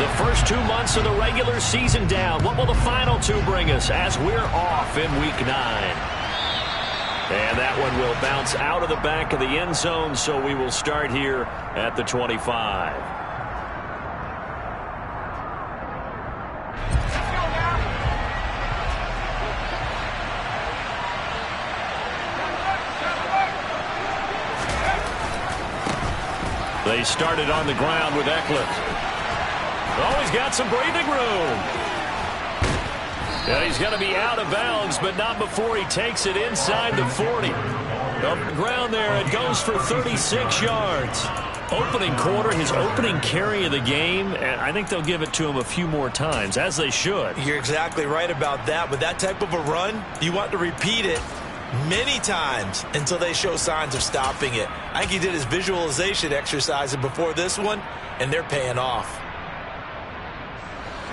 The first 2 months of the regular season down. What will the final 2 bring us as we're off in Week 9? And that one will bounce out of the back of the end zone, so we will start here at the 25. They started on the ground with Eckler. Oh, he's got some breathing room. And he's going to be out of bounds, but not before he takes it inside the 40. Up the ground there, it goes for 36 yards. Opening quarter, his opening carry of the game, and I think they'll give it to him a few more times, as they should. You're exactly right about that. With that type of a run, you want to repeat it many times until they show signs of stopping it. I think he did his visualization exercises before this one, and they're paying off.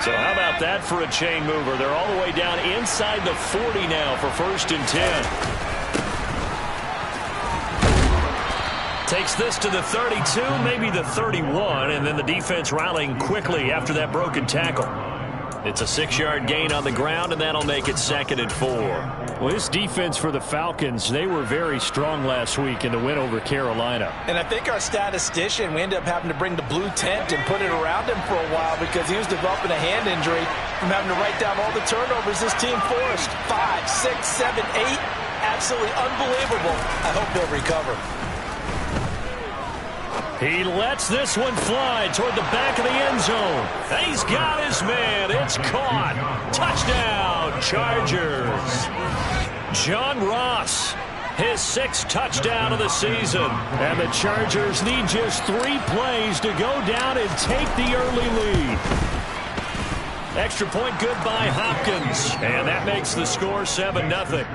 So how about that for a chain mover? They're all the way down inside the 40 now for 1st and 10. Takes this to the 32, maybe the 31, and then the defense rallying quickly after that broken tackle. It's a 6-yard gain on the ground, and that'll make it 2nd and 4. Well, this defense for the Falcons, they were very strong last week in the win over Carolina. And I think our statistician, we ended up having to bring the blue tent and put it around him for a while because he was developing a hand injury from having to write down all the turnovers this team forced. 5, 6, 7, 8. Absolutely unbelievable. I hope he'll recover. He lets this one fly toward the back of the end zone. He's got his man. It's caught. Touchdown, Chargers. John Ross, his 6th touchdown of the season. And the Chargers need just 3 plays to go down and take the early lead. Extra point good by Hopkins. And that makes the score 7-0.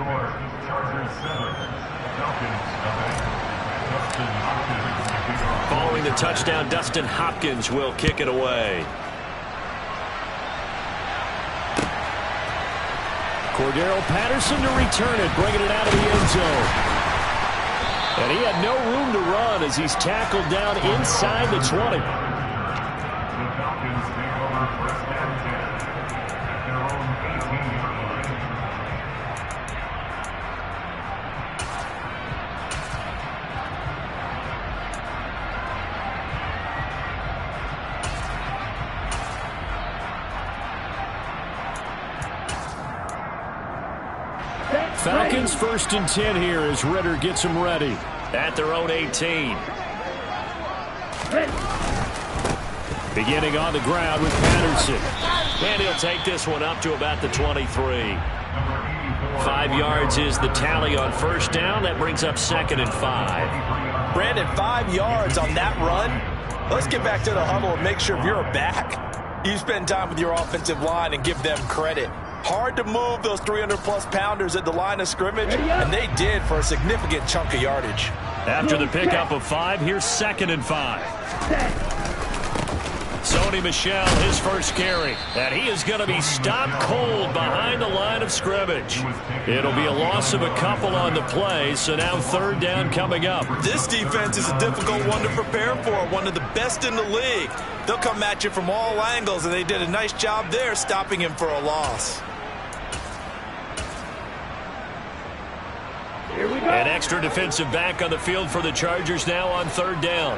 Following the touchdown, Dustin Hopkins will kick it away. Cordero Patterson to return it, bringing it out of the end zone. And he had no room to run as he's tackled down inside the 20. Falcons 1st and 10 here as Ritter gets them ready. At their own 18. Beginning on the ground with Patterson. And he'll take this one up to about the 23. 5 yards is the tally on 1st down. That brings up 2nd and 5. Brandon, 5 yards on that run. Let's get back to the huddle and make sure if you're a back, you spend time with your offensive line and give them credit. Hard to move those 300-plus pounders at the line of scrimmage, and they did for a significant chunk of yardage. After the pickup of 5, here's 2nd and 5. Sony Michel, his first carry. And he is going to be stopped cold behind the line of scrimmage. It'll be a loss of a couple on the play, so now 3rd down coming up. This defense is a difficult one to prepare for, one of the best in the league. They'll come at you from all angles, and they did a nice job there stopping him for a loss. An extra defensive back on the field for the Chargers now on 3rd down.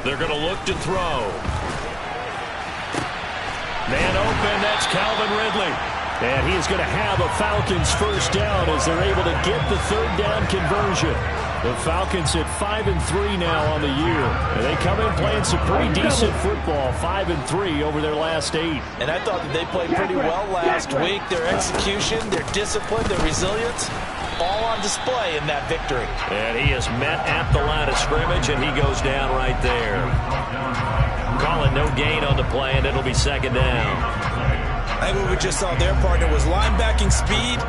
They're going to look to throw. Man open, that's Calvin Ridley. And he is going to have a Falcons 1st down as they're able to get the 3rd down conversion. The Falcons at 5-3 now on the year. And they come in playing some pretty decent football, 5-3 over their last 8. And I thought that they played pretty well last week. Their execution, their discipline, their resilience, all on display in that victory. And he is met at the line of scrimmage, and he goes down right there. Calling no gain on the play, and it'll be 2nd down. I think what we just saw their partner was linebacking speed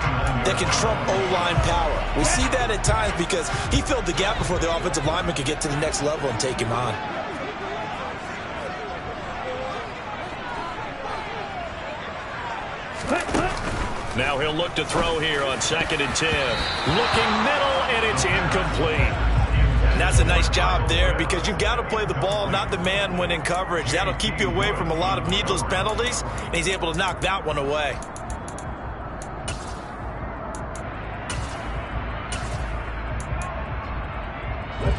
that can trump O-line power. We see that at times because he filled the gap before the offensive lineman could get to the next level and take him on. Now he'll look to throw here on 2nd and 10. Looking middle, and it's incomplete. And that's a nice job there because you've got to play the ball, not the man when in coverage. That'll keep you away from a lot of needless penalties, and he's able to knock that one away.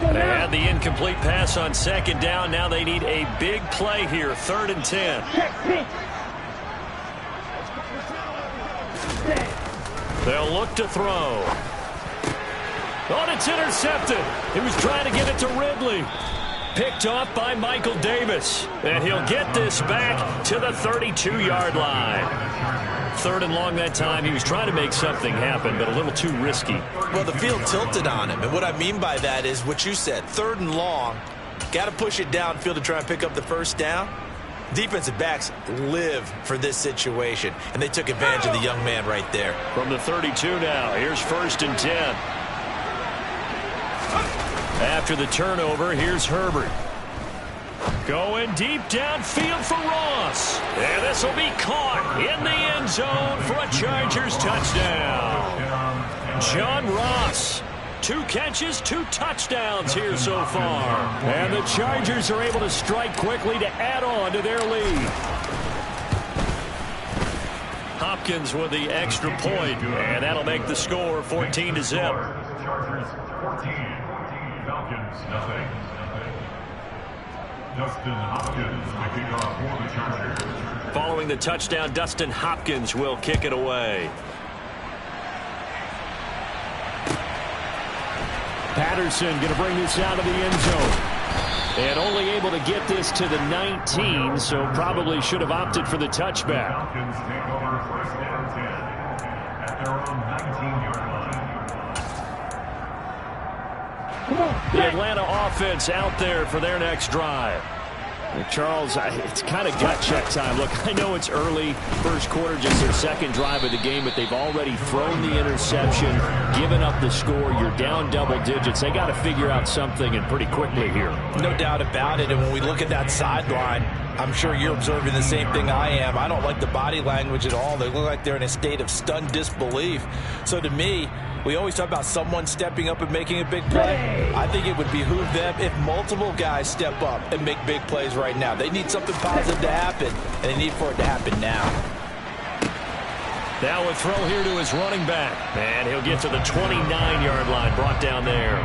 They had the incomplete pass on 2nd down. Now they need a big play here, 3rd and 10. They'll look to throw. Oh, it's intercepted. He was trying to get it to Ridley. Picked off by Michael Davis. And he'll get this back to the 32-yard line. 3rd and long that time. He was trying to make something happen, but a little too risky. Well, the field tilted on him. And what I mean by that is what you said. 3rd and long. Got to push it downfield to try and pick up the first down. Defensive backs live for this situation. And they took advantage of the young man right there. From the 32 now. Here's 1st and 10. After the turnover, here's Herbert. Going deep downfield for Ross. And this will be caught in the end zone for a Chargers touchdown. John Ross. 2 catches, 2 touchdowns here so far. And the Chargers are able to strike quickly to add on to their lead. Hopkins with the extra point, and that'll make the score 14-0. Chargers 14, Falcons nothing. Dustin Hopkins to kick off for the Chargers. Following the touchdown, Dustin Hopkins will kick it away. Patterson going to bring this out of the end zone. And only able to get this to the 19, so probably should have opted for the touchback. Falcons take over 1st and 10 at their own 19-yard line. The Atlanta offense out there for their next drive. Charles, it's kind of gut check time. Look, I know it's early, first quarter, just their 2nd drive of the game, but they've already thrown the interception, given up the score. You're down double digits. They got to figure out something, and pretty quickly here. No doubt about it. And when we look at that sideline, I'm sure you're observing the same thing I am. I don't like the body language at all. They look like they're in a state of stunned disbelief. So to me, we always talk about someone stepping up and making a big play. I think it would behoove them if multiple guys step up and make big plays right now. They need something positive to happen, and they need for it to happen now. Now a throw here to his running back. And he'll get to the 29-yard line, brought down there.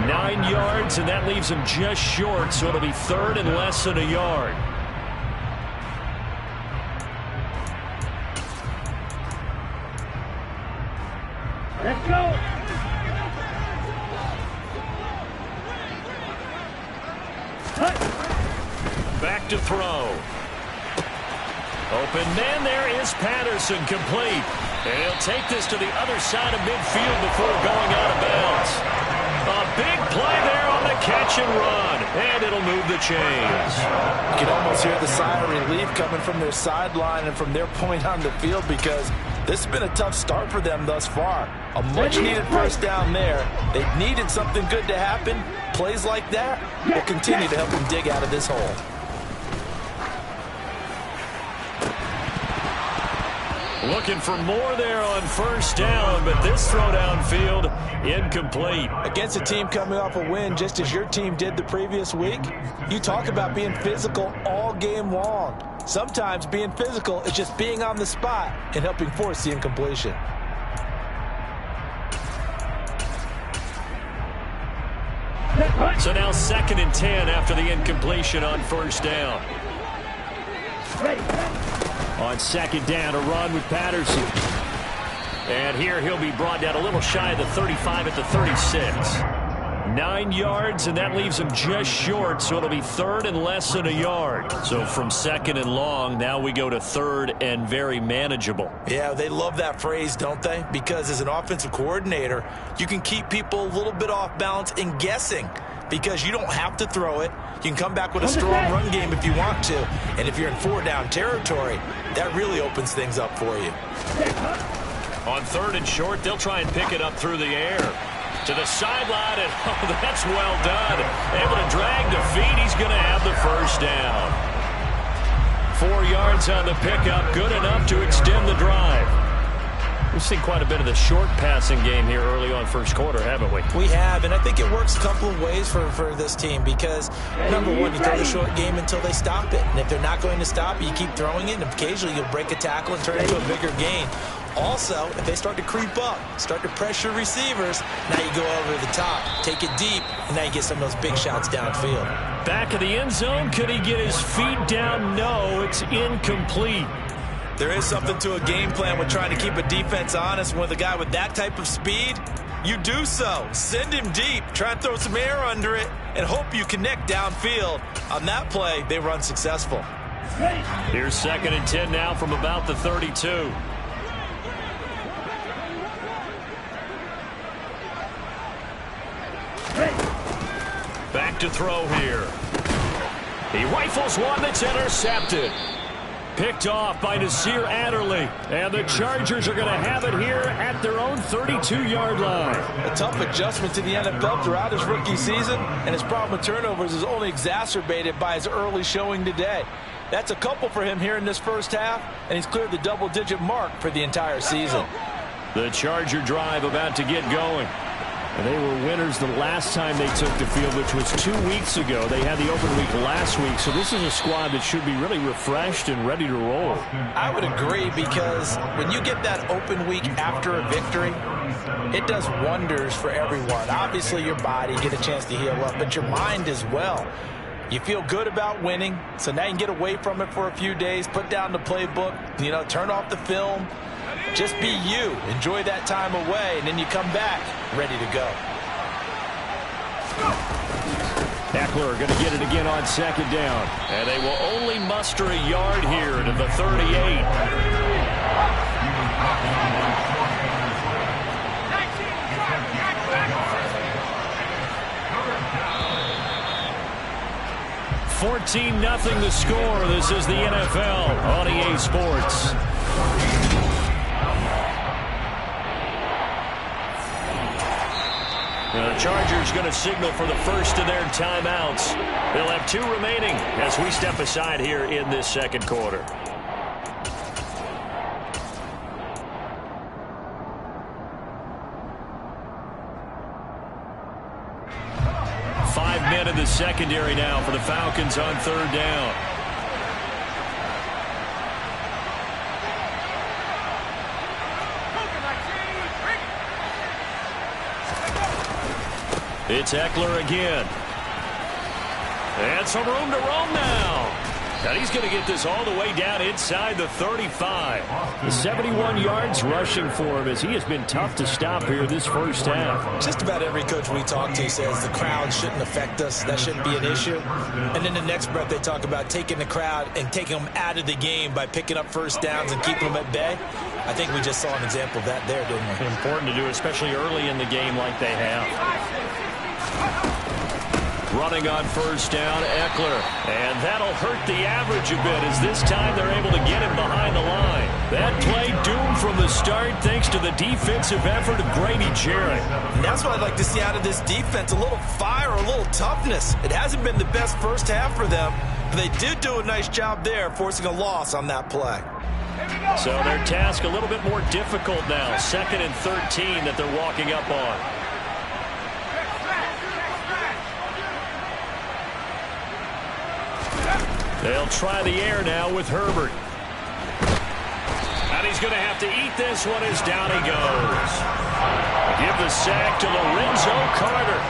9 yards, and that leaves him just short, so it'll be 3rd and less than a yard. Let's go. Back to throw. Open man, there is Patterson, complete. And he'll take this to the other side of midfield before going out of bounds. A big play there on the catch and run. And it'll move the chains. You can almost hear the sigh of relief coming from their sideline and from their point on the field because this has been a tough start for them thus far. A much-needed first down there. They've needed something good to happen. Plays like that will continue to help them dig out of this hole. Looking for more there on first down, but this throw downfield incomplete. Against a team coming off a win just as your team did the previous week, you talk about being physical all game long. Sometimes being physical is just being on the spot and helping force the incompletion. So now 2nd and 10 after the incompletion on first down. On 2nd down, a run with Patterson. And here he'll be brought down a little shy of the 35 at the 36. 9 yards, and that leaves him just short, so it'll be 3rd and less than a yard. So from 2nd and long, now we go to 3rd and very manageable. Yeah, they love that phrase, don't they? Because as an offensive coordinator, you can keep people a little bit off balance and guessing because you don't have to throw it. You can come back with a strong run game if you want to. And if you're in 4-down territory, that really opens things up for you. On 3rd and short, they'll try and pick it up through the air. To the sideline, and oh, that's well done. Able to drag the feet. He's going to have the first down. 4 yards on the pickup, good enough to extend the drive. We've seen quite a bit of the short passing game here early on first quarter, haven't we? We have, and I think it works a couple of ways for this team because, number one, you throw the short game until they stop it. And if they're not going to stop it, you keep throwing it, and occasionally you'll break a tackle and turn it into a bigger gain. Also, if they start to creep up, start to pressure receivers, now you go over the top, take it deep, and now you get some of those big shots downfield. Back of the end zone, could he get his feet down? No, it's incomplete. There is something to a game plan with trying to keep a defense honest. With a guy with that type of speed, you do so. Send him deep, try and throw some air under it, and hope you connect downfield. On that play, they run successful. Here's 2nd and 10 now from about the 32. Back to throw here. He rifles one that's intercepted. Picked off by Nasir Adderley. And the Chargers are going to have it here at their own 32-yard line. A tough adjustment to the NFL throughout his rookie season, and his problem with turnovers is only exacerbated by his early showing today. That's a couple for him here in this first half, and he's cleared the double-digit mark for the entire season. The Charger drive about to get going. And they were winners the last time they took the field, which was 2 weeks ago. They had the open week last week, so this is a squad that should be really refreshed and ready to roll. I would agree, because when you get that open week after a victory, it does wonders for everyone. Obviously, your body, get a chance to heal up, but your mind as well. You feel good about winning, so now you can get away from it for a few days, put down the playbook, turn off the film. Just be you. Enjoy that time away, and then you come back ready to go. Eckler going to get it again on 2nd down. And they will only muster a yard here to the 38. $14-0 the score. This is the NFL on EA Sports. The Chargers going to signal for the first of their timeouts. They'll have 2 remaining as we step aside here in this second quarter. Five men in the secondary now for the Falcons on 3rd down. It's Eckler again. And some room to roam now. And he's going to get this all the way down inside the 35. The 71 yards rushing for him as he has been tough to stop here this first half. Just about every coach we talk to says the crowd shouldn't affect us. That shouldn't be an issue. And then the next breath they talk about taking the crowd and taking them out of the game by picking up first downs and keeping them at bay. I think we just saw an example of that there, didn't we? Important to do, especially early in the game like they have. Running on 1st down, Eckler. And that'll hurt the average a bit as this time they're able to get him behind the line. That play doomed from the start thanks to the defensive effort of Grady Jarrett. And that's what I'd like to see out of this defense, a little fire, a little toughness. It hasn't been the best first half for them, but they did do a nice job there forcing a loss on that play. So their task a little bit more difficult now. 2nd and 13 that they're walking up on. They'll try the air now with Herbert. And he's going to have to eat this one as down he goes. Give the sack to Lorenzo Carter.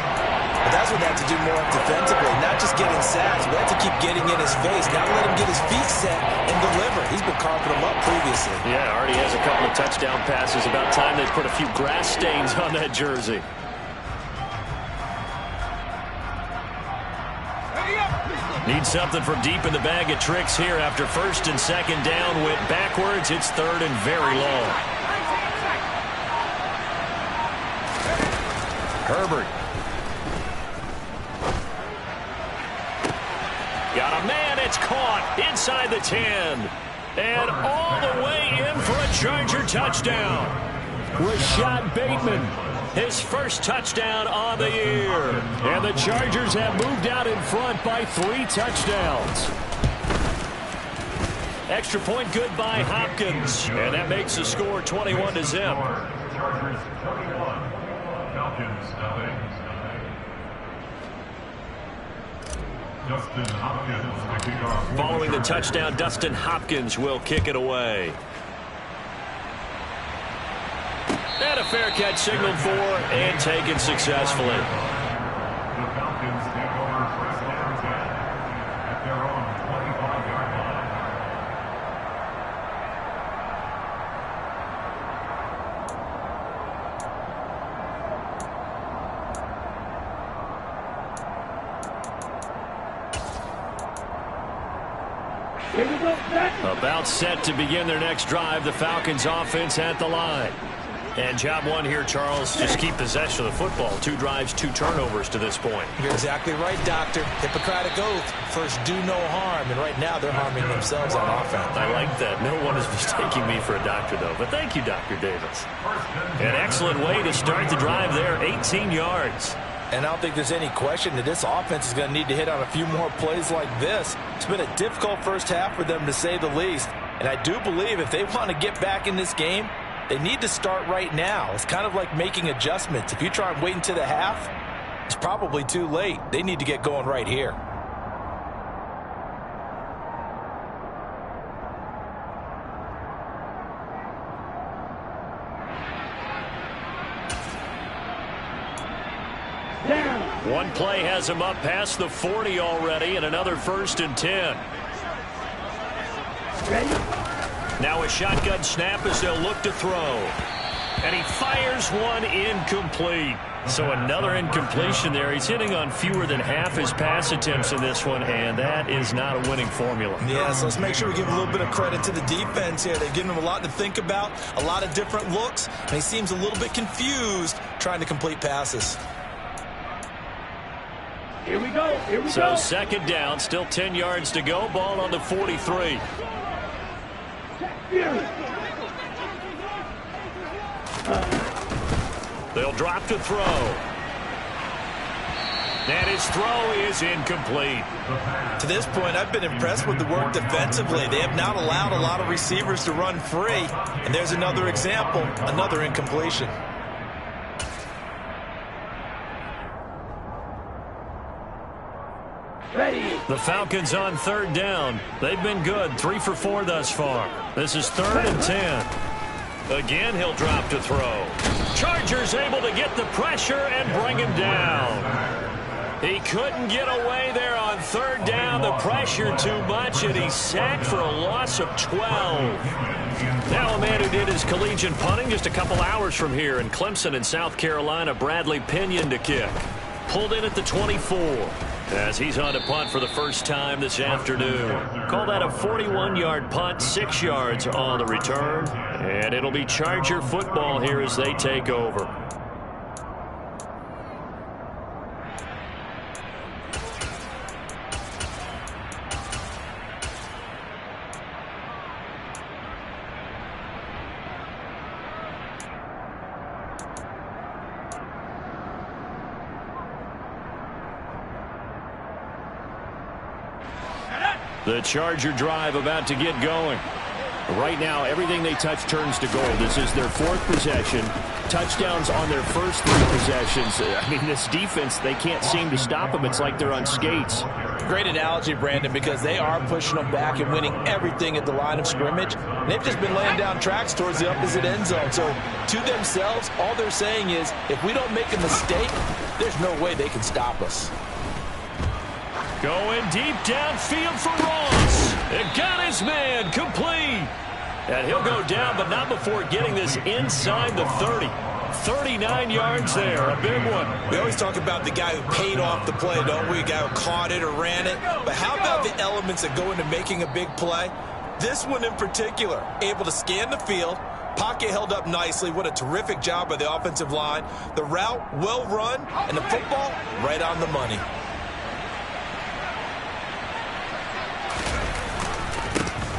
But that's what they have to do more defensively, not just getting sacks, but they have to keep getting in his face. Now let him get his feet set and deliver. He's been carving them up previously. Yeah, already has a couple of touchdown passes. About time they put a few grass stains on that jersey. Need something from deep in the bag of tricks here after 1st and 2nd down. Went backwards. It's 3rd and very long. Herbert. Got a man. It's caught inside the 10. And all the way in for a Charger touchdown. Rashad Bateman. His first touchdown on the year. And the Chargers have moved out in front by 3 touchdowns. Extra point good by Hopkins. And that makes the score 21-0. Chargers 21. Falcons nothing. Dustin Hopkins to kick off. Following the touchdown, Dustin Hopkins will kick it away. And a fair catch signaled for and taken successfully. The Falcons take over first down 10 at their own 25-yard line. Here we go, set. About set to begin their next drive. The Falcons offense at the line. And job one here, Charles, just keep possession of the football. 2 drives, 2 turnovers to this point. You're exactly right, Doctor. Hippocratic oath. First, do no harm. And right now, they're harming themselves on offense. I like that. No one is mistaking me for a doctor, though. But thank you, Dr. Davis. An excellent way to start the drive there, 18 yards. And I don't think there's any question that this offense is going to need to hit on a few more plays like this. It's been a difficult first half for them, to say the least. And I do believe if they want to get back in this game, they need to start right now. It's kind of like making adjustments. If you try and wait until the half, it's probably too late. They need to get going right here. Down. One play has him up past the 40 already, and another 1st and 10. Ready? Now a shotgun snap as they'll look to throw. And he fires one incomplete. So another incompletion there. He's hitting on fewer than half his pass attempts in this one, and that is not a winning formula. Yeah, so let's make sure we give a little bit of credit to the defense here. They've given him a lot to think about, a lot of different looks, and he seems a little bit confused trying to complete passes. Here we go. Here we go. So second down, still 10 yards to go. Ball on the 43. They'll drop to throw. And his throw is incomplete. To this point, I've been impressed with the work defensively. They have not allowed a lot of receivers to run free. And there's another example, another incompletion. Ready. The Falcons on third down. They've been good, 3 for 4 thus far. This is 3rd and 10. Again, he'll drop to throw. Chargers able to get the pressure and bring him down. He couldn't get away there on third down. The pressure too much, and he's sacked for a loss of 12. Now a man who did his collegiate punting just a couple hours from here in Clemson in South Carolina, Bradley Pinion to kick. Pulled in at the 24. As he's on to punt for the first time this afternoon. Call that a 41-yard punt, 6 yards on the return. And it'll be Charger football here as they take over. The Charger drive about to get going. Right now, everything they touch turns to gold. This is their 4th possession. Touchdowns on their first 3 possessions. I mean, this defense, they can't seem to stop them. It's like they're on skates. Great analogy, Brandon, because they are pushing them back and winning everything at the line of scrimmage. And they've just been laying down tracks towards the opposite end zone. So to themselves, all they're saying is, if we don't make a mistake, there's no way they can stop us. Going deep downfield for Ross. It got his man complete. And he'll go down, but not before getting this inside the 30. 39 yards there, a big one. We always talk about the guy who paid off the play, don't we? A guy who caught it or ran it. But how about the elements that go into making a big play? This one in particular, able to scan the field. Pocket held up nicely. What a terrific job by the offensive line. The route, well run, and the football, right on the money.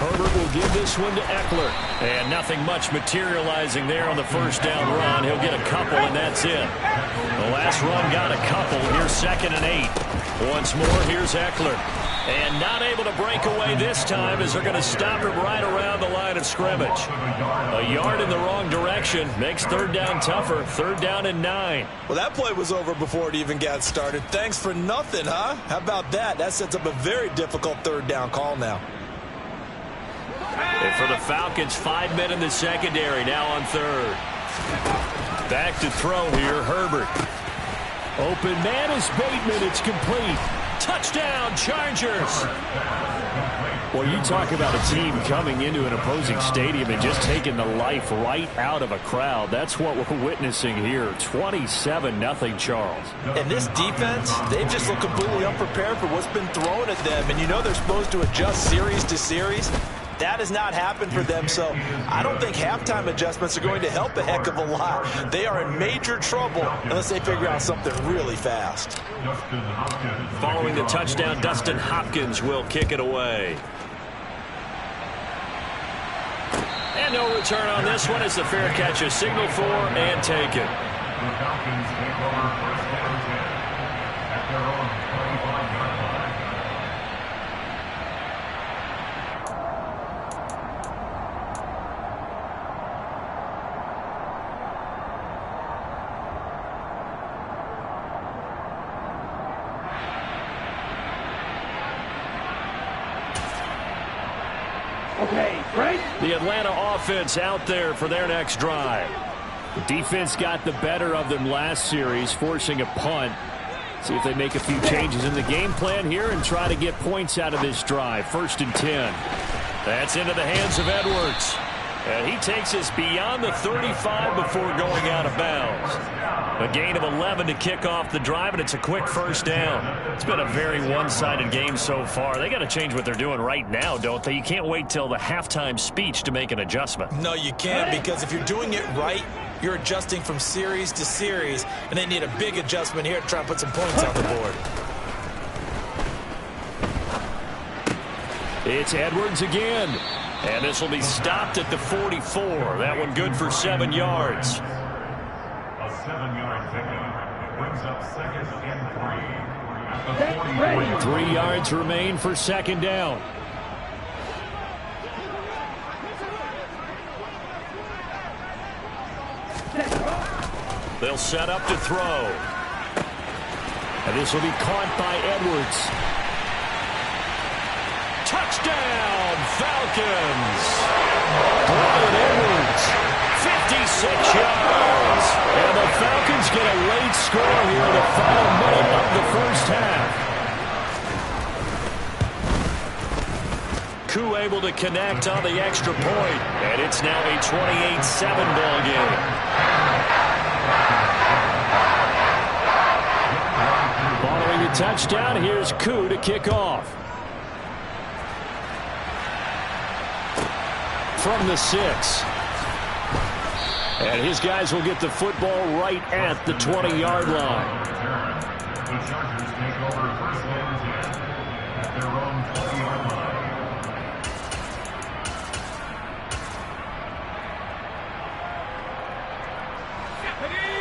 Herbert will give this one to Eckler. And nothing much materializing there on the first down run. He'll get a couple, and that's it. The last run got a couple. Here's 2nd and 8. Once more, here's Eckler. And not able to break away this time as they're going to stop him right around the line of scrimmage. A yard in the wrong direction makes 3rd down tougher. 3rd down and 9. Well, that play was over before it even got started. Thanks for nothing, huh? How about that? That sets up a very difficult 3rd down call now. And for the Falcons, 5 men in the secondary now on 3rd. Back to throw here, Herbert. Open man is Bateman. It's complete. Touchdown, Chargers. Well, you talk about a team coming into an opposing stadium and just taking the life right out of a crowd. That's what we're witnessing here. 27-0 Charles. And this defense, they've just looked completely unprepared for what's been thrown at them. And you know they're supposed to adjust series to series. That has not happened for them, so I don't think halftime adjustments are going to help a heck of a lot. They are in major trouble unless they figure out something really fast. Following the touchdown, Dustin Hopkins will kick it away. And no return on this one as the fair catch is signaled for and taken. The Falcons take over 1st down 10 at their own 25-yard line. Okay, Frank. The Atlanta offense out there for their next drive. The defense got the better of them last series, forcing a punt. See if they make a few changes in the game plan here and try to get points out of this drive. 1st and 10. That's into the hands of Edwards. And he takes us beyond the 35 before going out of bounds. A gain of 11 to kick off the drive, and it's a quick 1st down. It's been a very one-sided game so far. They got to change what they're doing right now, don't they? You can't wait till the halftime speech to make an adjustment. No, you can't, because if you're doing it right, you're adjusting from series to series, and they need a big adjustment here to try and put some points on the board. It's Edwards again. And this will be stopped at the 44. That one good for 7 yards. A 7-yard pickup brings up 2nd and 3 at the 3 yards remain for 2nd down. They'll set up to throw. And this will be caught by Edwards. Touchdown, Falcons. Brian Edwards, 56 yards. And the Falcons get a late score here in the final minute of the first half. Koo able to connect on the extra point. And it's now a 28-7 ball game. Following the touchdown, here's Koo to kick off. From the 6. And his guys will get the football right at the 20-yard line. The Chargers take over 1st down 10 at their own 20-yard line.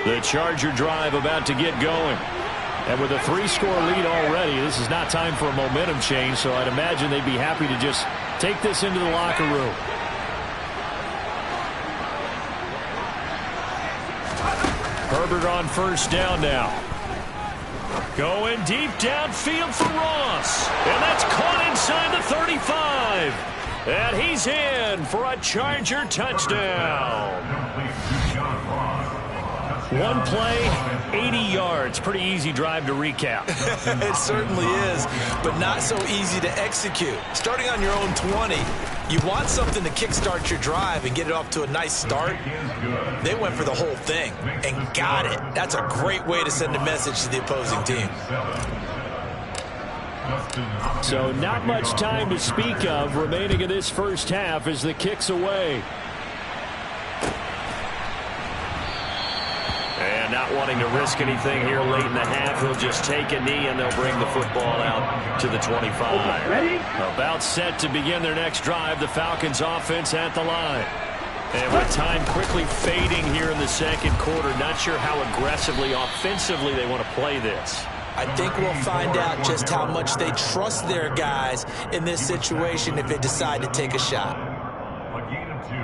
The Charger drive about to get going. And with a 3-score lead already, this is not time for a momentum change, so I'd imagine they'd be happy to just take this into the locker room. Herbert on 1st down now. Going deep downfield for Ross. And that's caught inside the 35. And he's in for a Charger touchdown. One play, 80 yards. Pretty easy drive to recap. It certainly is, but not so easy to execute. Starting on your own 20, you want something to kickstart your drive and get it off to a nice start. They went for the whole thing and got it. That's a great way to send a message to the opposing team. So not much time to speak of remaining in this first half as the kick's away. And not wanting to risk anything here late in the half. He'll just take a knee, and they'll bring the football out to the 25. Ready? About set to begin their next drive, the Falcons offense at the line. And with time quickly fading here in the second quarter, not sure how aggressively, offensively they want to play this. I think we'll find out just how much they trust their guys in this situation if they decide to take a shot. A gain of 2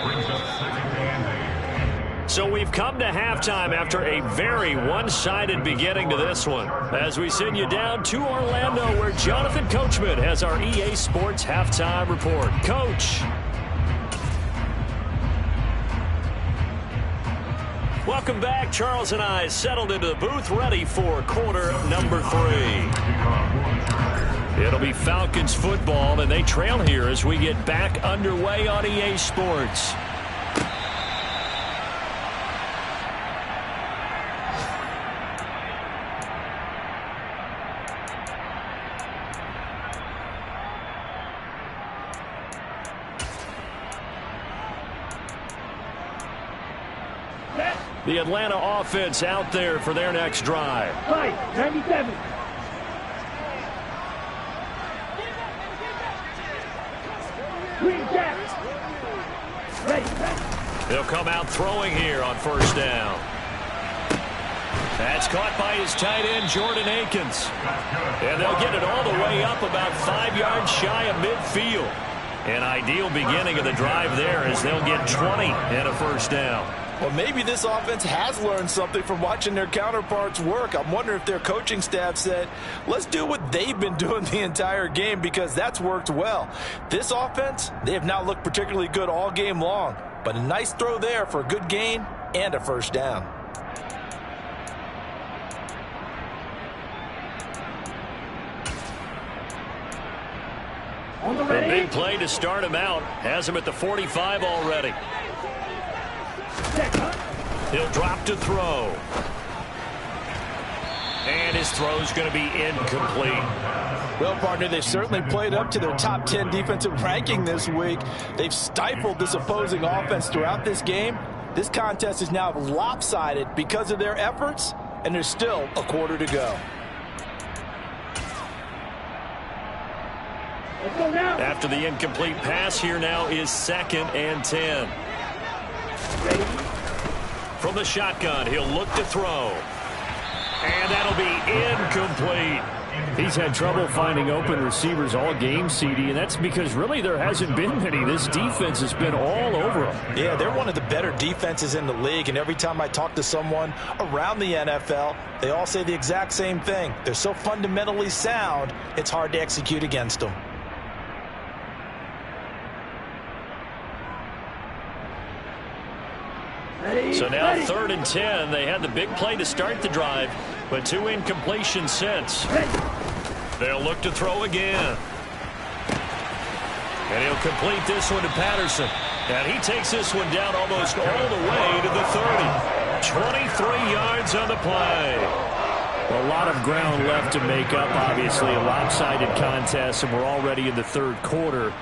brings up second and 8. So we've come to halftime after a very one-sided beginning to this one. As we send you down to Orlando, where Jonathan Coachman has our EA Sports halftime report. Coach. Welcome back. Charles and I settled into the booth, ready for quarter number 3. It'll be Falcons football, and they trail here as we get back underway on EA Sports. The Atlanta offense out there for their next drive. Right, 97. Green jack. Ready. They'll come out throwing here on first down. That's caught by his tight end, Jordan Akins. And they'll get it all the way up about 5 yards shy of midfield. An ideal beginning of the drive there as they'll get 20 and a first down. Well, maybe this offense has learned something from watching their counterparts work. I'm wondering if their coaching staff said, let's do what they've been doing the entire game, because that's worked well. This offense, they have not looked particularly good all game long, but a nice throw there for a good gain and a first down. On the A ready. big play to start him out. Has him at the 45 already. He'll drop to throw. And his throw's going to be incomplete. Well, partner, they've certainly played up to their top 10 defensive ranking this week. They've stifled this opposing offense throughout this game. This contest is now lopsided because of their efforts, and there's still a quarter to go. Let's go now. After the incomplete pass, here now is 2nd and 10. Ready. From the shotgun, he'll look to throw. And that'll be incomplete. He's had trouble finding open receivers all game, CD, and that's because really there hasn't been many. This defense has been all over them. Yeah, they're one of the better defenses in the league, and every time I talk to someone around the NFL, they all say the exact same thing. They're so fundamentally sound, it's hard to execute against them. Ready. So now Ready. 3rd and 10. They had the big play to start the drive, but 2 incompletions since. Ready. They'll look to throw again. And he'll complete this one to Patterson. And he takes this one down almost all the way to the 30. 23 yards on the play. A lot of ground left to make up, obviously. A lopsided contest, and we're already in the 3rd quarter.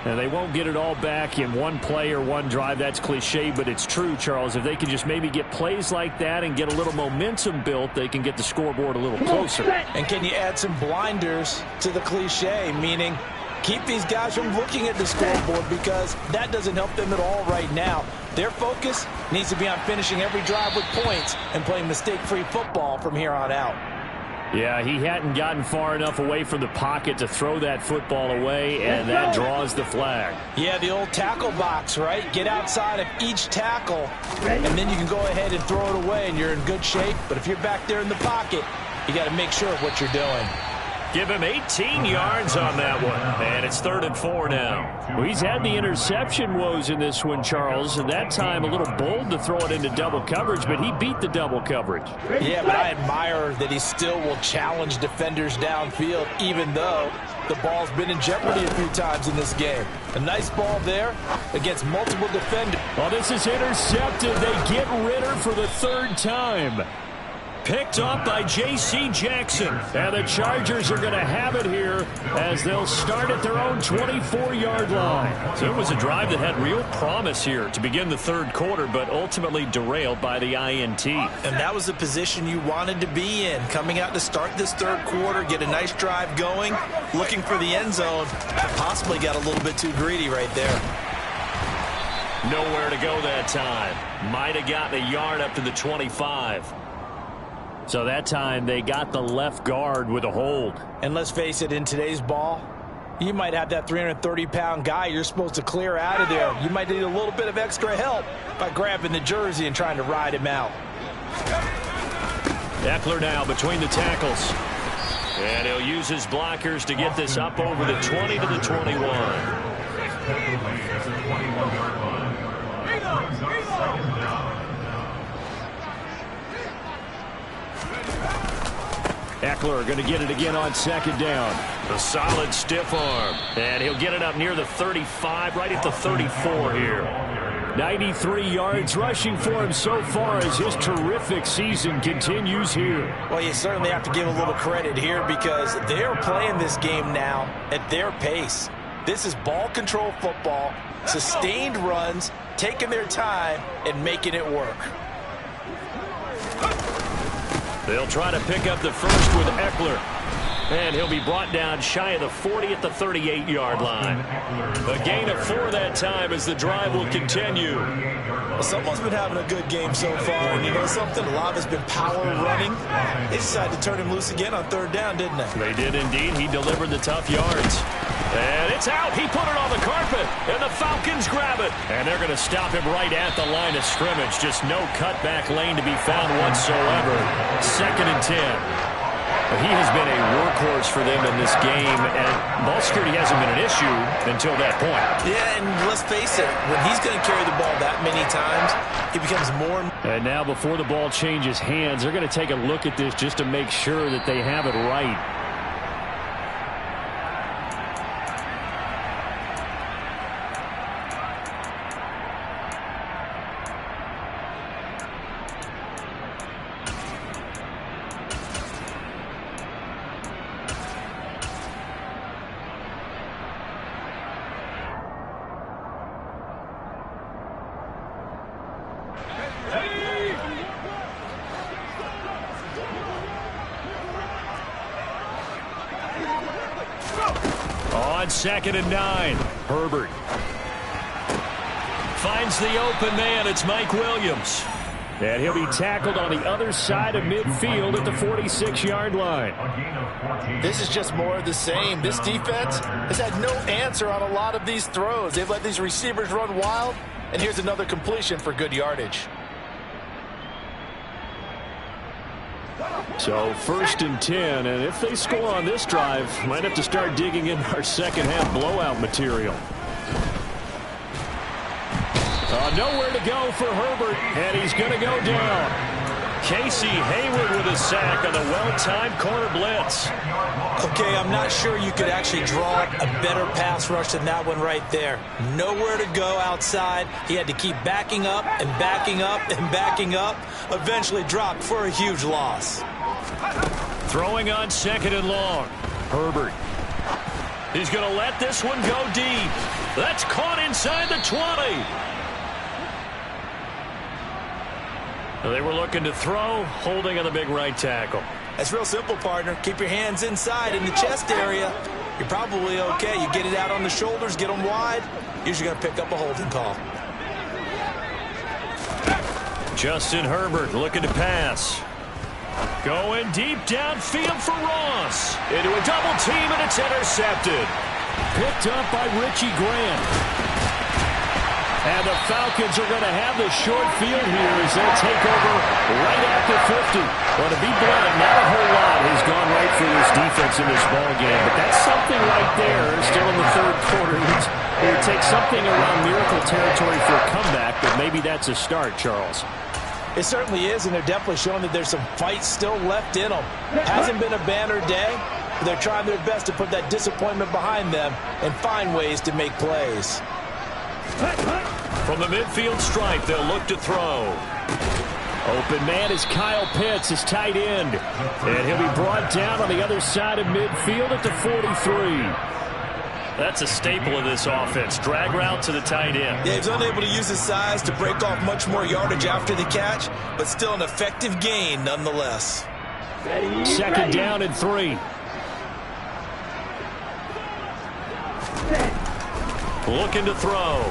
And they won't get it all back in one play or one drive. That's cliche, but it's true, Charles. If they can just maybe get plays like that and get a little momentum built, they can get the scoreboard a little closer. And can you add some blinders to the cliche, meaning keep these guys from looking at the scoreboard, because that doesn't help them at all right now. Their focus needs to be on finishing every drive with points and playing mistake-free football from here on out. Yeah, he hadn't gotten far enough away from the pocket to throw that football away, and that draws the flag. Yeah, the old tackle box, right? Get outside of each tackle, and then you can go ahead and throw it away, and you're in good shape. But if you're back there in the pocket, you got to make sure of what you're doing. Give him 18 yards on that one. And it's 3rd and 4 now. Well, he's had the interception woes in this one, Charles. And that time a little bold to throw it into double coverage, but he beat the double coverage. Yeah, but I admire that he still will challenge defenders downfield, even though the ball's been in jeopardy a few times in this game. A nice ball there against multiple defenders. Well, this is intercepted. They get Ritter for the 3rd time. Picked up by J.C. Jackson. And the Chargers are going to have it here as they'll start at their own 24-yard line. So it was a drive that had real promise here to begin the third quarter, but ultimately derailed by the INT. And that was the position you wanted to be in. Coming out to start this third quarter, get a nice drive going, looking for the end zone. Possibly got a little bit too greedy right there. Nowhere to go that time. Might have gotten a yard up to the 25. So that time they got the left guard with a hold. And let's face it, in today's ball, you might have that 330-pound guy you're supposed to clear out of there. You might need a little bit of extra help by grabbing the jersey and trying to ride him out. Eckler now between the tackles. And he'll use his blockers to get this up over the 20 to the 21. Eckler going to get it again on second down. A solid stiff arm. And he'll get it up near the 35, right at the 34 here. 93 yards rushing for him so far as his terrific season continues here. Well, you certainly have to give a little credit here because they're playing this game now at their pace. This is ball control football, sustained runs, taking their time and making it work. They'll try to pick up the first with Eckler. And he'll be brought down shy of the 40 at the 38-yard line. A gain of 4 that time as the drive will continue. Well, someone's been having a good game so far. And you know something? A lot has been power running. They decided to turn him loose again on third down, didn't they? They did indeed. He delivered the tough yards. And it's out. He put it on the carpet. And the Falcons grab it. And they're going to stop him right at the line of scrimmage. Just no cutback lane to be found whatsoever. 2nd and 10. He has been a workhorse for them in this game, and ball security hasn't been an issue until that point. Yeah, and let's face it, when he's going to carry the ball that many times, it becomes more. And now before the ball changes hands, they're going to take a look at this just to make sure that they have it right. On 2nd and 9, Herbert finds the open man. It's Mike Williams. And he'll be tackled on the other side of midfield at the 46-yard line. This is just more of the same. This defense has had no answer on a lot of these throws. They've let these receivers run wild, and here's another completion for good yardage. So 1st and 10, and if they score on this drive, might have to start digging in our second half blowout material. Nowhere to go for Herbert, and he's going to go down. Casey Hayward with a sack on the well-timed corner blitz. Okay, I'm not sure you could actually draw a better pass rush than that one right there. Nowhere to go outside. He had to keep backing up and backing up and backing up. Eventually dropped for a huge loss. Throwing on 2nd and long. Herbert. He's going to let this one go deep. That's caught inside the 20. They were looking to throw, holding on the big right tackle. That's real simple, partner. Keep your hands inside in the chest area. You're probably okay. You get it out on the shoulders, get them wide. Usually going to pick up a holding call. Justin Herbert looking to pass. Going deep downfield for Ross. Into a double team, and it's intercepted. Picked up by Richie Grant. And the Falcons are going to have the short field here as they'll take over right at the 50. Well, to be blunt, not a whole lot has gone right for this defense in this ballgame, but that's something right there still in the third quarter. It would take something around miracle territory for a comeback, but maybe that's a start, Charles. It certainly is, and they're definitely showing that there's some fight still left in them. Hasn't been a banner day, but they're trying their best to put that disappointment behind them and find ways to make plays. From the midfield stripe, they'll look to throw. Open man is Kyle Pitts, his tight end. And he'll be brought down on the other side of midfield at the 43. That's a staple of this offense. Drag route to the tight end. Yeah, he's unable to use his size to break off much more yardage after the catch, but still an effective gain nonetheless. Second down and 3. Looking to throw.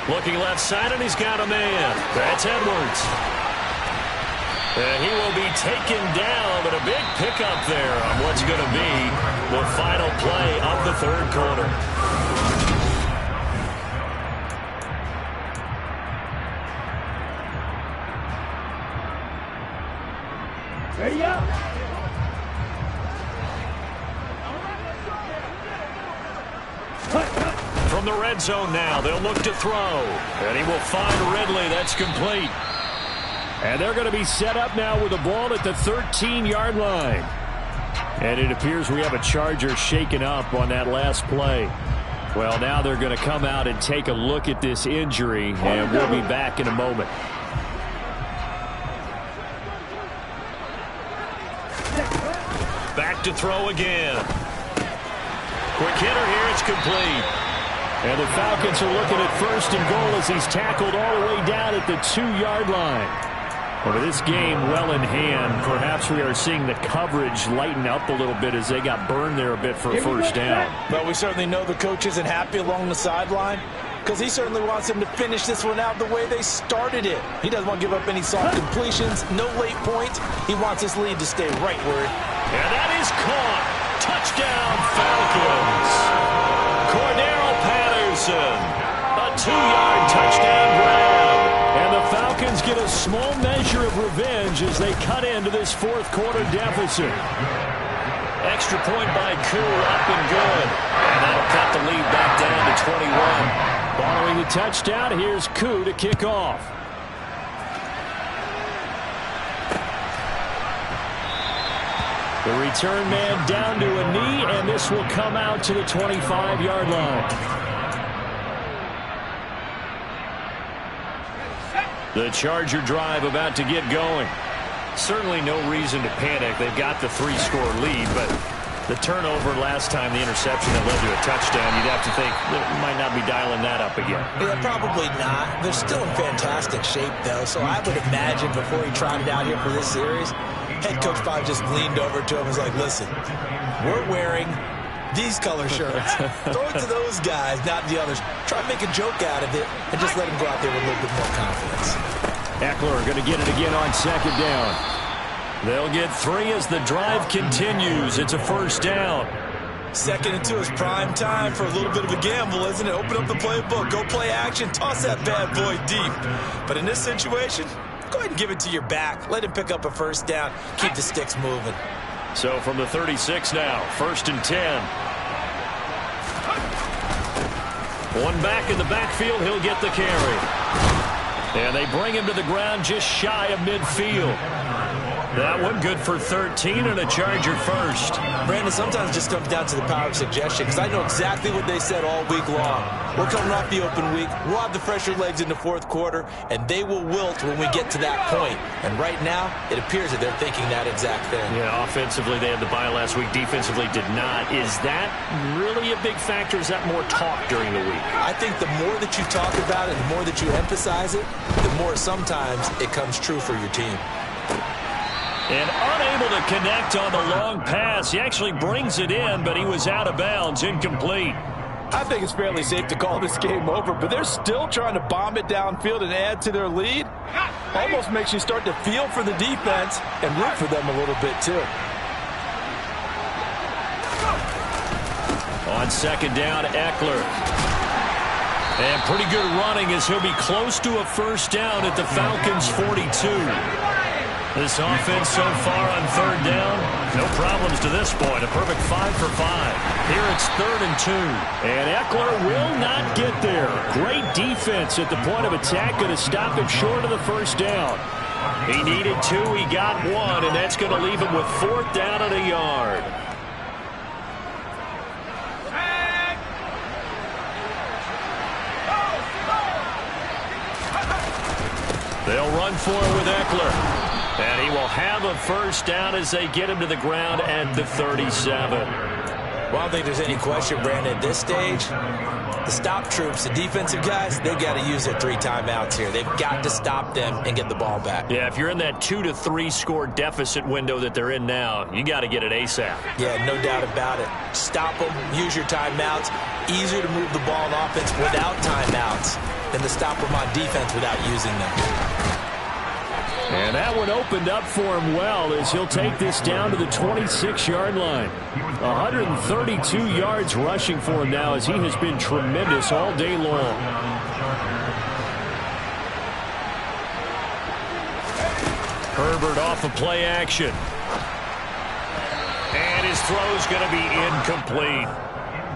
Looking left side, and he's got a man. That's Edwards. And he will be taken down, but a big pickup there on what's going to be the final play of the third quarter. Ready up. From the red zone now, they'll look to throw. And he will find Ridley. That's complete. And they're going to be set up now with the ball at the 13-yard line. And it appears we have a Charger shaken up on that last play. Well, now they're going to come out and take a look at this injury, and we'll be back in a moment. Back to throw again. Quick hitter here. It's complete. And the Falcons are looking at first and goal as he's tackled all the way down at the 2-yard line. Well, with this game well in hand, perhaps we are seeing the coverage lighten up a little bit as they got burned there a bit for a first down. But we certainly know the coach isn't happy along the sideline because he certainly wants them to finish this one out the way they started it. He doesn't want to give up any soft completions, no late points. He wants his lead to stay right where it is. And that is caught. Touchdown, Falcons. Cordero Patterson. A 2-yard touchdown grab. And the Falcons get a small measure of revenge as they cut into this fourth quarter deficit. Extra point by Koo, up and good. And that'll cut the lead back down to 21. Following the touchdown, here's Koo to kick off. The return man down to a knee, and this will come out to the 25-yard line. The Charger drive about to get going. Certainly no reason to panic. They've got the 3-score lead, but the turnover last time, the interception that led to a touchdown, you'd have to think they might not be dialing that up again. Yeah, probably not. They're still in fantastic shape, though, so I would imagine before he trotted out here for this series, head coach probably just leaned over to him and was like, listen, we're wearing these color shirts. Throw it to those guys, not the others. Try to make a joke out of it and just let him go out there with a little bit more confidence. Eckler going to get it again on second down. They'll get 3 as the drive continues. It's a first down. Second and 2 is prime time for a little bit of a gamble, isn't it? Open up the playbook, go play action, toss that bad boy deep. But in this situation, go ahead and give it to your back. Let him pick up a first down. Keep the sticks moving. So from the 36 now, first and 10. One back in the backfield, he'll get the carry. And they bring him to the ground just shy of midfield. That one good for 13 and a Charger first. Brandon, sometimes it just comes down to the power of suggestion because I know exactly what they said all week long. We're coming off the open week. We'll have the fresher legs in the fourth quarter, and they will wilt when we get to that point. And right now, it appears that they're thinking that exact thing. Yeah, offensively, they had the bye last week. Defensively, did not. Is that really a big factor? Is that more talk during the week? I think the more that you talk about it, the more that you emphasize it, the more sometimes it comes true for your team. And unable to connect on the long pass. He actually brings it in, but he was out of bounds, incomplete. I think it's fairly safe to call this game over, but they're still trying to bomb it downfield and add to their lead. Almost makes you start to feel for the defense and root for them a little bit, too. On second down, Eckler. And pretty good running as he'll be close to a first down at the Falcons' 42. This offense so far on third down, no problems to this point. A perfect 5 for 5. Here it's 3rd and 2. And Eckler will not get there. Great defense at the point of attack, going to stop him short of the first down. He needed 2, he got 1, and that's going to leave him with 4th down and a yard. They'll run for it with Eckler. And he will have a first down as they get him to the ground at the 37. Well, I don't think there's any question, Brandon, at this stage, the stop troops, the defensive guys, they got to use their 3 timeouts here. They've got to stop them and get the ball back. Yeah, if you're in that 2 to 3 score deficit window that they're in now, you got to get it ASAP. Yeah, no doubt about it. Stop them, use your timeouts. Easier to move the ball on offense without timeouts than to stop them on defense without using them. And that one opened up for him well as he'll take this down to the 26-yard line. 132 yards rushing for him now as he has been tremendous all day long. Herbert off of play action. And his throw's going to be incomplete.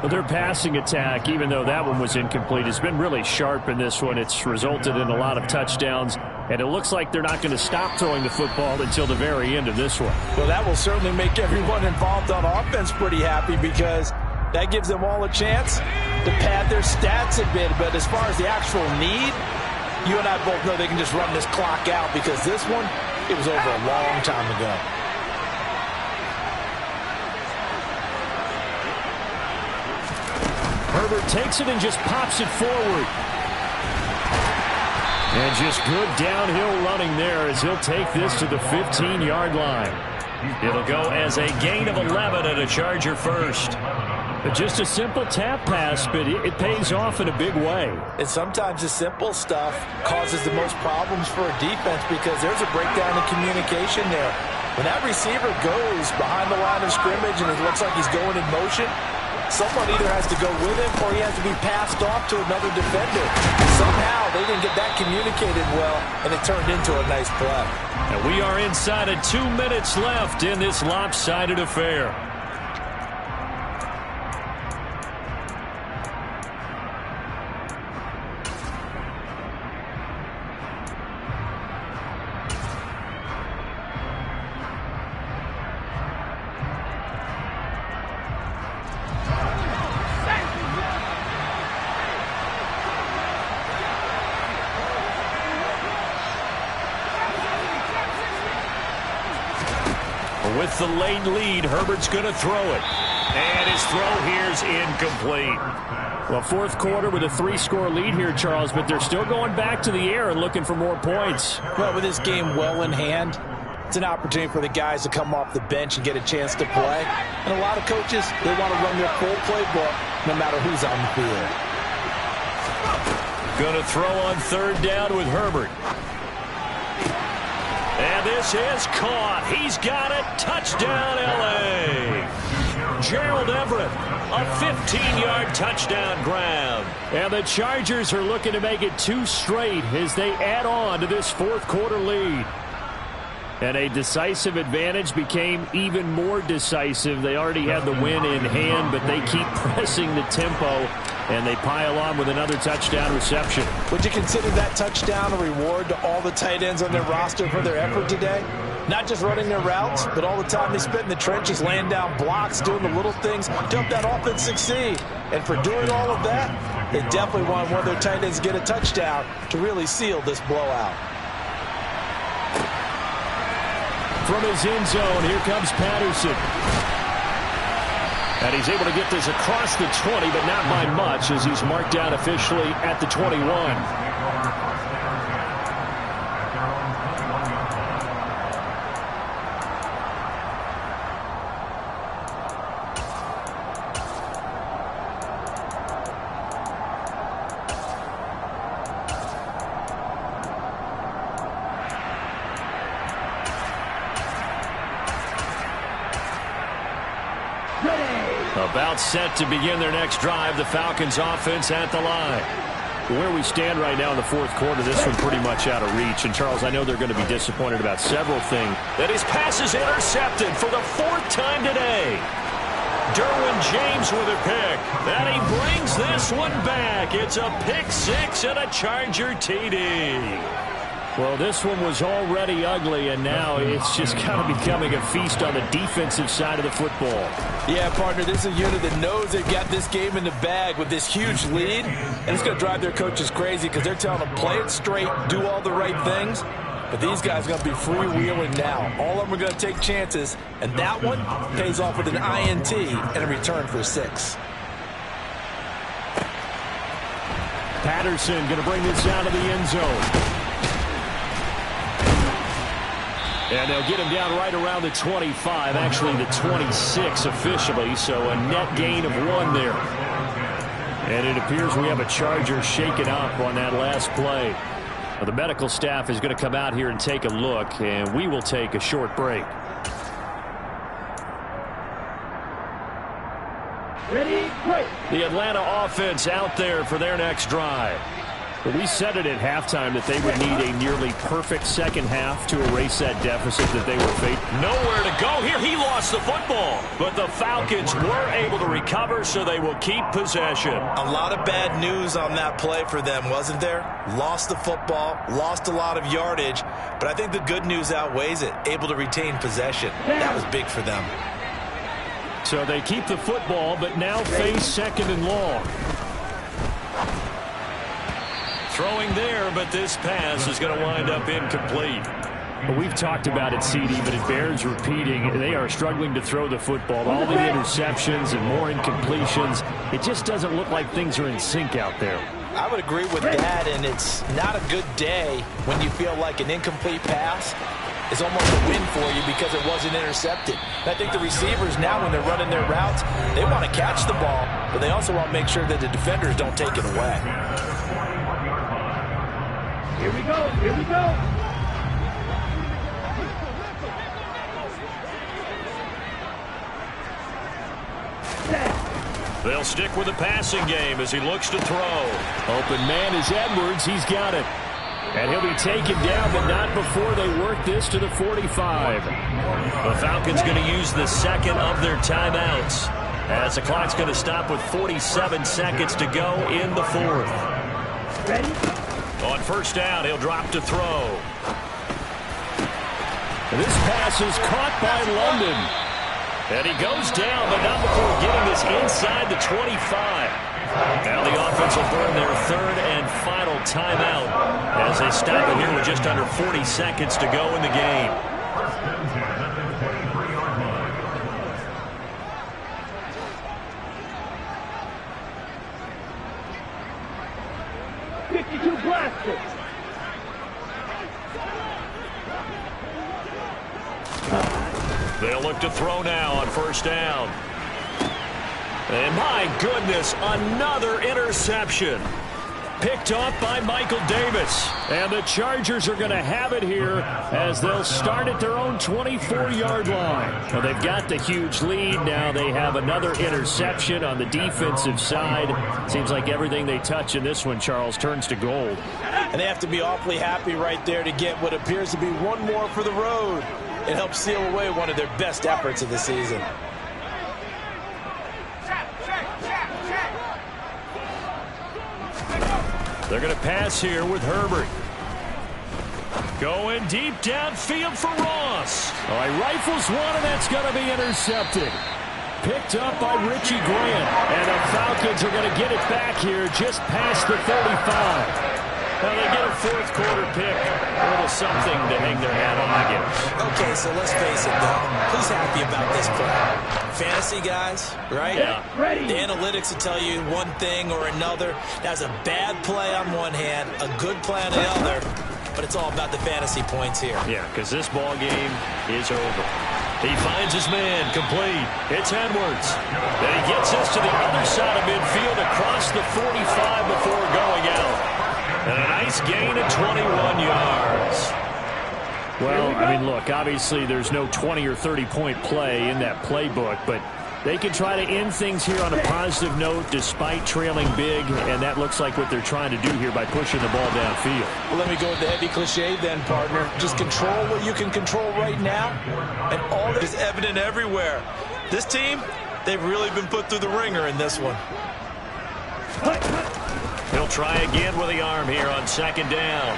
But their passing attack, even though that one was incomplete, has been really sharp in this one. It's resulted in a lot of touchdowns, and it looks like they're not going to stop throwing the football until the very end of this one. Well, that will certainly make everyone involved on offense pretty happy because that gives them all a chance to pad their stats a bit. But as far as the actual need, you and I both know they can just run this clock out because this one, it was over a long time ago. Herbert takes it and just pops it forward. And just good downhill running there as he'll take this to the 15-yard line. It'll go as a gain of 11 and a Charger first. Just a simple tap pass, but it pays off in a big way. And sometimes the simple stuff causes the most problems for a defense because there's a breakdown in communication there. When that receiver goes behind the line of scrimmage and it looks like he's going in motion, someone either has to go with him or he has to be passed off to another defender. Somehow they didn't get that communicated well, and it turned into a nice play. And we are inside of 2 minutes left in this lopsided affair. With the late lead, Herbert's going to throw it. And his throw here's incomplete. Well, fourth quarter with a 3-score lead here, Charles, but they're still going back to the air and looking for more points. Well, with this game well in hand, it's an opportunity for the guys to come off the bench and get a chance to play. And a lot of coaches, they want to run their full playbook no matter who's on the field. Going to throw on third down with Herbert. And this is caught. He's got it. Touchdown, L.A. Gerald Everett, a 15-yard touchdown grab. And the Chargers are looking to make it 2 straight as they add on to this fourth quarter lead. And a decisive advantage became even more decisive. They already had the win in hand, but they keep pressing the tempo, and they pile on with another touchdown reception. Would you consider that touchdown a reward to all the tight ends on their roster for their effort today? Not just running their routes, but all the time they spent in the trenches, laying down blocks, doing the little things to help that offense succeed. And for doing all of that, they definitely want one of their tight ends to get a touchdown to really seal this blowout. From his end zone, here comes Patterson. And he's able to get this across the 20, but not by much as he's marked down officially at the 21. About set to begin their next drive, the Falcons offense at the line. Where we stand right now in the fourth quarter, this one pretty much out of reach. And, Charles, I know they're going to be disappointed about several things. And his pass is intercepted for the 4th time today. Derwin James with a pick. And he brings this one back. It's a pick 6 and a Charger TD. Well, this one was already ugly, and now it's just kind of becoming a feast on the defensive side of the football. Yeah, partner, this is a unit that knows they've got this game in the bag with this huge lead, and it's going to drive their coaches crazy because they're telling them play it straight, do all the right things. But these guys are going to be freewheeling now. All of them are going to take chances, and that one pays off with an INT and a return for 6. Patterson going to bring this out of the end zone. And they'll get him down right around the 25, actually the 26 officially, so a net gain of 1 there. And it appears we have a Charger shaken up on that last play. Well, the medical staff is going to come out here and take a look, and we will take a short break. Ready, break. The Atlanta offense out there for their next drive. But we said it at halftime that they would need a nearly perfect second half to erase that deficit that they were facing. Nowhere to go here. He lost the football. But the Falcons were able to recover, so they will keep possession. A lot of bad news on that play for them, wasn't there? Lost the football, lost a lot of yardage, but I think the good news outweighs it. Able to retain possession. That was big for them. So they keep the football, but now face 2nd and long. Throwing there, but this pass is going to wind up incomplete. Well, we've talked about it, CD, but it bears repeating. They are struggling to throw the football. All the interceptions and more incompletions. It just doesn't look like things are in sync out there. I would agree with that, and it's not a good day when you feel like an incomplete pass is almost a win for you because it wasn't intercepted. And I think the receivers now, when they're running their routes, they want to catch the ball, but they also want to make sure that the defenders don't take it away. Here we go. Here we go. They'll stick with the passing game as he looks to throw. Open man is Edwards. He's got it. And he'll be taken down, but not before they work this to the 45. The Falcons going to use the second of their timeouts as the clock's going to stop with 47 seconds to go in the 4th. Ready? On first down, he'll drop to throw. This pass is caught by London. And he goes down, but not before getting this inside the 25. Now the offense will burn their 3rd and final timeout as they stop it here with just under 40 seconds to go in the game. 52 blasters. They'll look to throw now on first down. And my goodness, another interception. Picked off by Michael Davis. And the Chargers are going to have it here as they'll start at their own 24-yard line. Well, they've got the huge lead. Now they have another interception on the defensive side. Seems like everything they touch in this one, Charles, turns to gold. And they have to be awfully happy right there to get what appears to be one more for the road. It helps seal away one of their best efforts of the season. They're going to pass here with Herbert. Going deep downfield for Ross. Oh, he rifles one, and that's going to be intercepted. Picked up by Richie Grant. And the Falcons are going to get it back here just past the 35. Well, they get a 4th quarter pick. A little something to hang their hat on, I guess. Okay, so let's face it, though. Who's happy about this play? Fantasy guys, right? Yeah. Ready. The analytics will tell you one thing or another. That's a bad play on one hand, a good play on the other, but it's all about the fantasy points here. Yeah, because this ball game is over. He finds his man, complete. It's Edwards. Then he gets this to the other side of midfield across the 45 before going out. And a nice gain of 21 yards. Well, I mean, look, obviously there's no 20 or 30-point play in that playbook, but they can try to end things here on a positive note despite trailing big, and that looks like what they're trying to do here by pushing the ball downfield. Well, let me go with the heavy cliche then, partner. Just control what you can control right now, and all that is evident everywhere. This team, they've really been put through the ringer in this one. He'll try again with the arm here on 2nd down.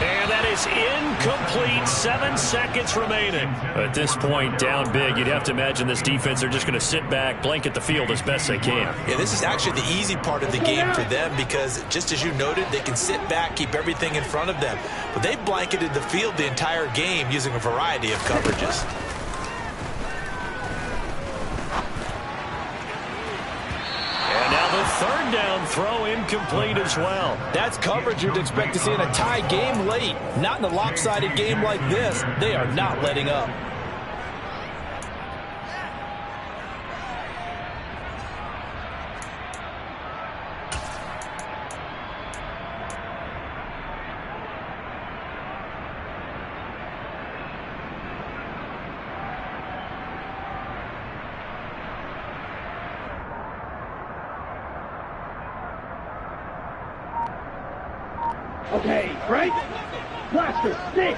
And that is incomplete. 7 seconds remaining. At this point, down big, you'd have to imagine this defense, they're just going to sit back, blanket the field as best they can. Yeah, this is actually the easy part of the game for them because, just as you noted, they can sit back, keep everything in front of them. But they've blanketed the field the entire game using a variety of coverages. And now the third down throw incomplete as well. That's coverage you'd expect to see in a tie game late. Not in a lopsided game like this. They are not letting up. Okay, right? Blaster, stick!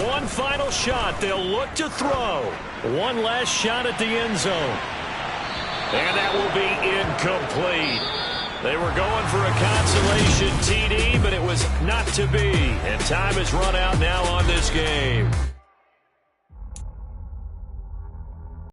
One final shot. They'll look to throw. One last shot at the end zone. And that will be incomplete. They were going for a consolation TD, but it was not to be. And time has run out now on this game.